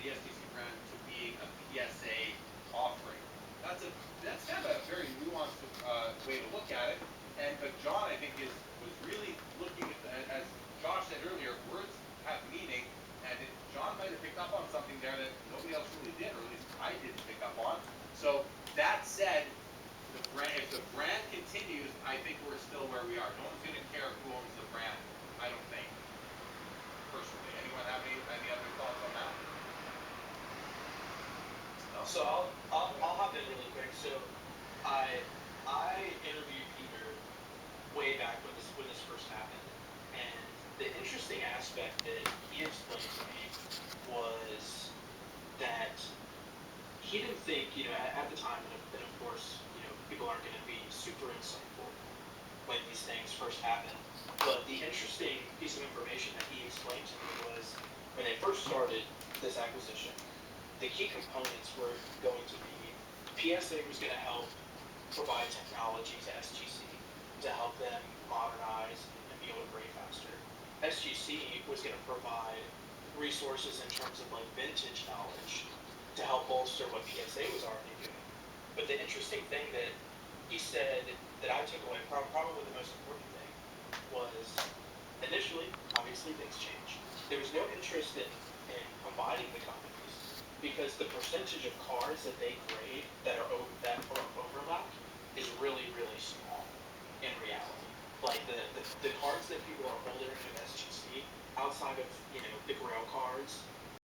the STC brand to being a PSA offering. That's kind of a very nuanced way to look at it. And but John, I think, was really looking at as Josh said earlier, words have meaning, and John might have picked up on something there that nobody else really did, or at least I didn't pick up on. So that said, if the brand continues, I think we're still where we are. No one's going to care who owns the brand, I don't think. Personally, anyone have any other thoughts on that? No. So I'll hop in really quick. So I interviewed Peter way back when this first happened, and the interesting aspect that he explained to me was that he didn't think, at the time, and of course, people aren't going to be super insightful when these things first happen. But the interesting piece of information that he explained to me was when they first started this acquisition, the key components were going to be PSA was going to help provide technology to SGC to help them modernize and be able to break faster. SGC was going to provide resources in terms of like vintage knowledge to help bolster what PSA was already doing. But the interesting thing that he said that I took away, probably the most important thing, was initially, obviously things changed. There was no interest in combining the companies because the percentage of cars that they grade that are overlap is really, really small in reality. Like the cards that people are holding in SGC outside of the Grail cards